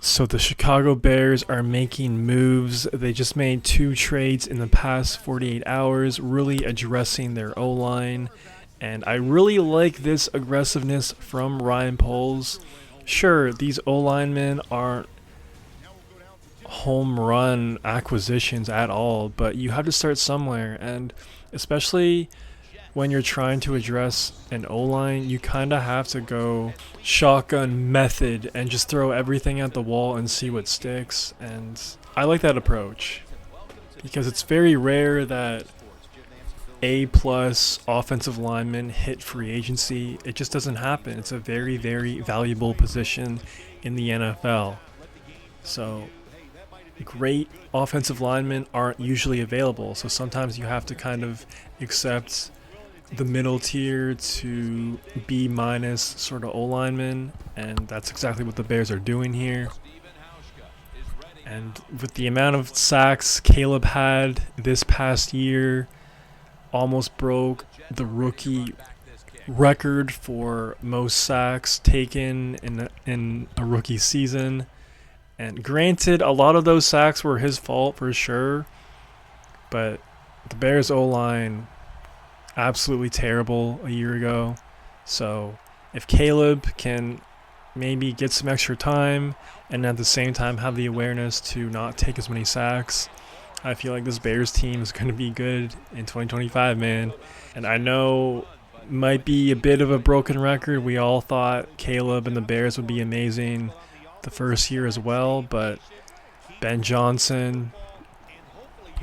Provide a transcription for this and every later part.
So the Chicago Bears are making moves. They just made 2 trades in the past 48 hours, really addressing their O-line. And I really like this aggressiveness from Ryan Poles. Sure, these O-linemen aren't home run acquisitions at all, but you have to start somewhere. And especially when you're trying to address an O-line, you kind of have to go shotgun method and just throw everything at the wall and see what sticks. And I like that approach because it's very rare that A-plus offensive linemen hit free agency. It just doesn't happen. It's a very, very valuable position in the NFL. So great offensive linemen aren't usually available. So sometimes you have to kind of accept the middle tier to B minus sort of O-linemen, and that's exactly what the Bears are doing here. And with the amount of sacks Caleb had this past year, almost broke the rookie record for most sacks taken in a rookie season. And granted, a lot of those sacks were his fault for sure, but the Bears O-line absolutely terrible a year ago. So if Caleb can maybe get some extra time and at the same time have the awareness to not take as many sacks, I feel like this Bears team is going to be good in 2025, man. And I know it might be a bit of a broken record. We all thought Caleb and the Bears would be amazing the first year as well, but Ben Johnson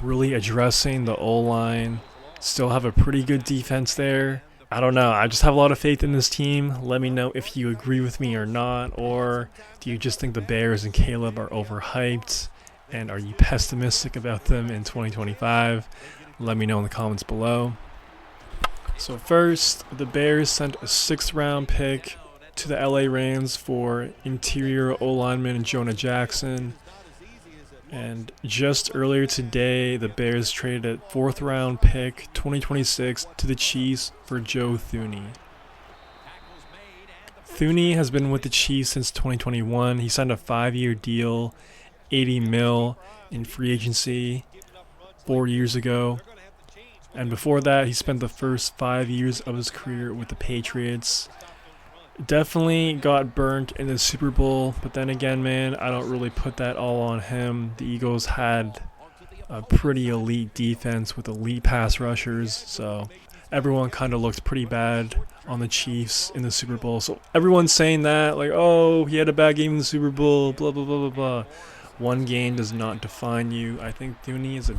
really addressing the O-line. Still have a pretty good defense there. I don't know. I just have a lot of faith in this team. Let me know if you agree with me or not, or do you just think the Bears and Caleb are overhyped, and are you pessimistic about them in 2025? Let me know in the comments below. So first, the Bears sent a 6th-round pick to the LA Rams for interior O-lineman Jonah Jackson. And just earlier today, the Bears traded a 4th-round pick, 2026, to the Chiefs for Joe Thuney. Thuney has been with the Chiefs since 2021. He signed a 5-year deal, $80 million in free agency 4 years ago. And before that, he spent the first 5 years of his career with the Patriots. Definitely got burnt in the Super Bowl, but then again, man, I don't really put that all on him. The Eagles had a pretty elite defense with elite pass rushers, so everyone kind of looked pretty bad on the Chiefs in the Super Bowl. So everyone's saying that, like, oh, he had a bad game in the Super Bowl, blah, blah, blah, blah, blah. One game does not define you. I think Thuney is a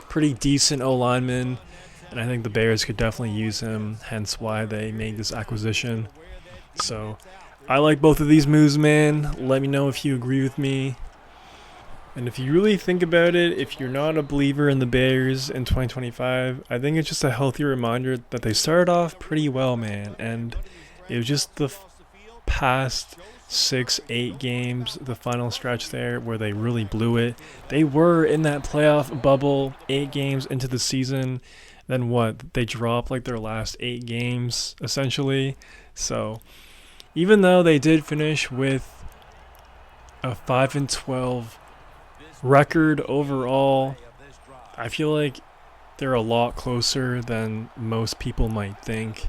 pretty decent O-lineman, and I think the Bears could definitely use him, hence why they made this acquisition. So I like both of these moves, man. Let me know if you agree with me. And if you really think about it, if you're not a believer in the Bears in 2025, I think it's just a healthy reminder that they started off pretty well, man. And it was just the past 6-8 games, the final stretch there, where they really blew it. They were in that playoff bubble 8 games into the season. Then what? They dropped like their last 8 games, essentially. So even though they did finish with a 5-12 record overall, I feel like they're a lot closer than most people might think.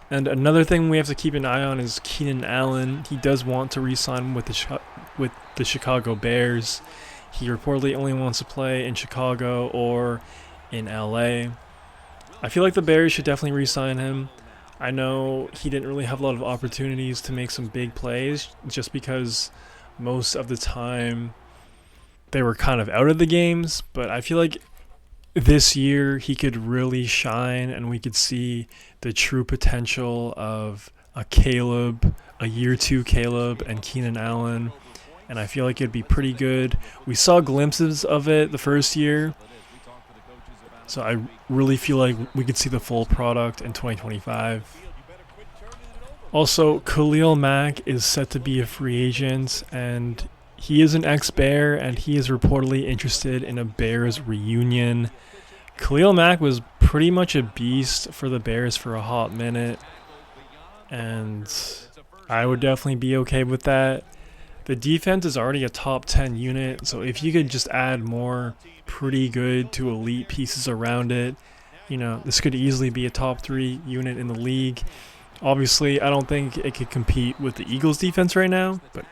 And another thing we have to keep an eye on is Keenan Allen. He does want to re-sign with the Chicago Bears. He reportedly only wants to play in Chicago or in LA. I feel like the Bears should definitely re-sign him. I know he didn't really have a lot of opportunities to make some big plays just because most of the time they were kind of out of the games, but I feel like this year he could really shine and we could see the true potential of a Caleb, a year 2 Caleb and Keenan Allen, and I feel like it'd be pretty good. We saw glimpses of it the first year, so I really feel like we could see the full product in 2025. Also, Khalil Mack is set to be a free agent, and he is an ex-Bear, and he is reportedly interested in a Bears reunion. Khalil Mack was pretty much a beast for the Bears for a hot minute, and I would definitely be okay with that. The defense is already a top 10 unit, so if you could just add more pretty good to elite pieces around it, this could easily be a top 3 unit in the league. Obviously, I don't think it could compete with the Eagles' defense right now, but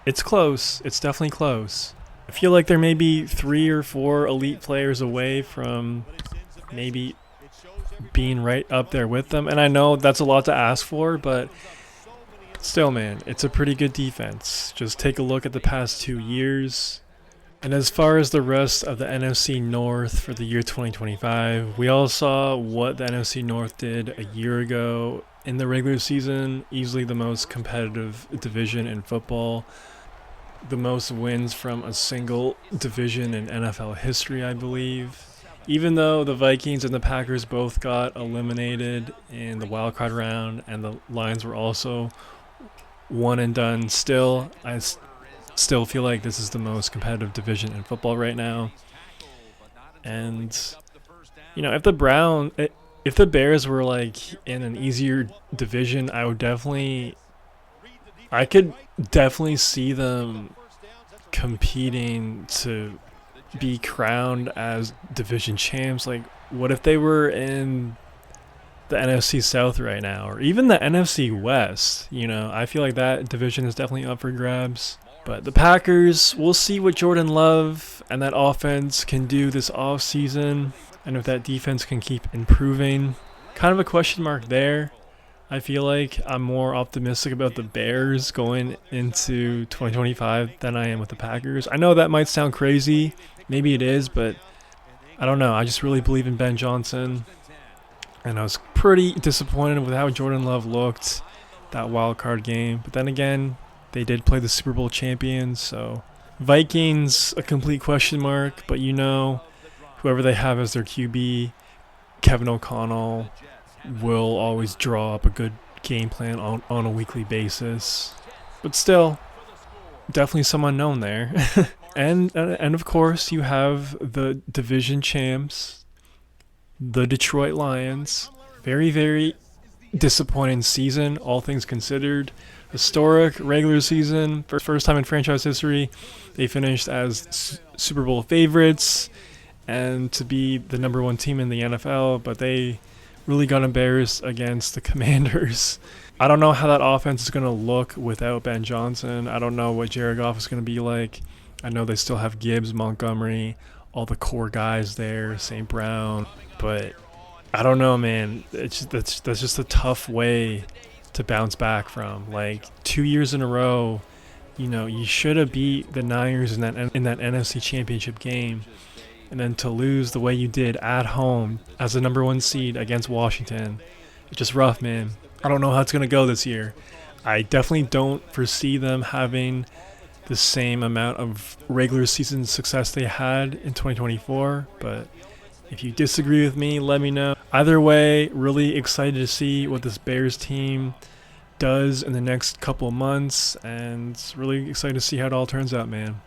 it's close. It's definitely close. I feel like there may be 3 or 4 elite players away from maybe being right up there with them, and I know that's a lot to ask for, but still, man, it's a pretty good defense. Just take a look at the past 2 years. And as far as the rest of the NFC North for the year 2025, we all saw what the NFC North did a year ago in the regular season. Easily the most competitive division in football. The most wins from a single division in NFL history, I believe. Even though the Vikings and the Packers both got eliminated in the wildcard round and the Lions were also one and done, still, I still feel like this is the most competitive division in football right now. And if the Bears were like in an easier division, I could definitely see them competing to be crowned as division champs. Like, what if they were in the NFC South right now, or even the NFC West? I feel like that division is definitely up for grabs. But the Packers, we'll see what Jordan Love and that offense can do this offseason, and if that defense can keep improving. Kind of a question mark there. I feel like I'm more optimistic about the Bears going into 2025 than I am with the Packers. I know that might sound crazy. Maybe it is, but I don't know. I just really believe in Ben Johnson. And I was pretty disappointed with how Jordan Love looked that wild card game. But then again, they did play the Super Bowl champions. So Vikings, a complete question mark. But whoever they have as their QB, Kevin O'Connell, will always draw up a good game plan on a weekly basis. But still, definitely some unknown there. and of course, you have the division champs, the Detroit Lions. Very, very disappointing season, all things considered. Historic regular season, first time in franchise history. They finished as Super Bowl favorites and to be the number 1 team in the NFL, but they really got embarrassed against the Commanders. I don't know how that offense is going to look without Ben Johnson. I don't know what Jared Goff is going to be like. I know they still have Gibbs, Montgomery, all the core guys there, St. Brown. But I don't know, man. That's just a tough way to bounce back from. Like 2 years in a row, you should have beat the Niners in that NFC Championship game. And then to lose the way you did at home as the number 1 seed against Washington, it's just rough, man. I don't know how it's going to go this year. I definitely don't foresee them having the same amount of regular season success they had in 2024. But if you disagree with me, let me know. Either way, really excited to see what this Bears team does in the next couple months. And really excited to see how it all turns out, man.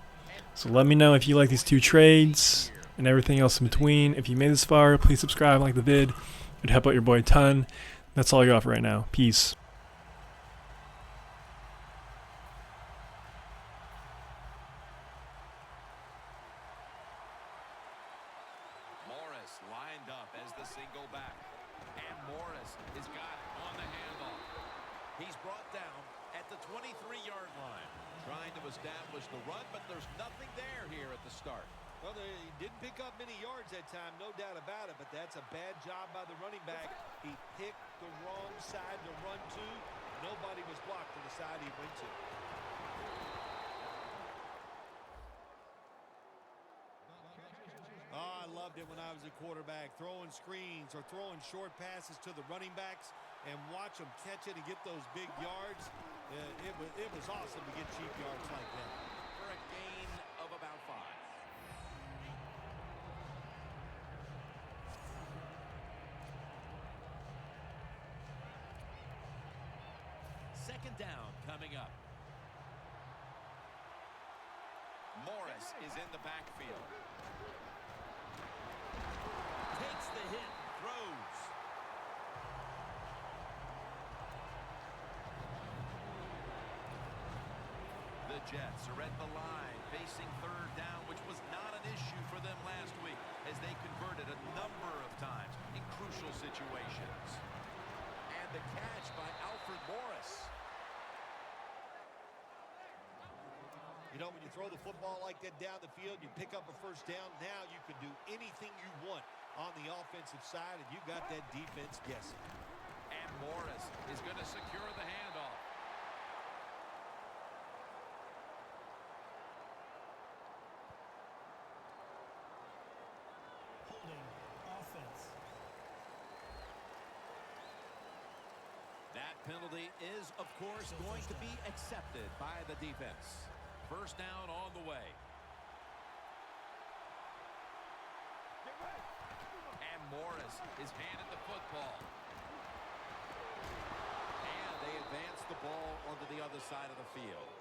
So let me know if you like these 2 trades and everything else in between. If you made this far, please subscribe and like the vid. It'd help out your boy a ton. That's all I got for right now. Peace. Morris lined up as the single back. And Morris has got it on the handoff. He's brought down at the 23-yard line. Trying to establish the run, but there's nothing there here at the start. Well, he didn't pick up many yards that time, no doubt about it, but that's a bad job by the running back. He picked the wrong side to run to. Nobody was blocked to the side he went to. Oh, I loved it when I was a quarterback, throwing screens or throwing short passes to the running backs and watch them catch it and get those big yards. It was awesome to get cheap yards like that. For a gain of about 5. Second down coming up. Morris is in the backfield. Takes the hit, throws. The the Jets are at the line facing third down, which was not an issue for them last week as they converted a number of times in crucial situations. And the catch by Alfred Morris. You know, when you throw the football like that down the field, you pick up a first down, now you can do anything you want on the offensive side, and you got that defense guessing. And Morris is going to secure the handoff. Holding offense. That penalty is, of course, going to be accepted by the defense. First down on the way. And Morris is handed the football. And they advance the ball onto the other side of the field.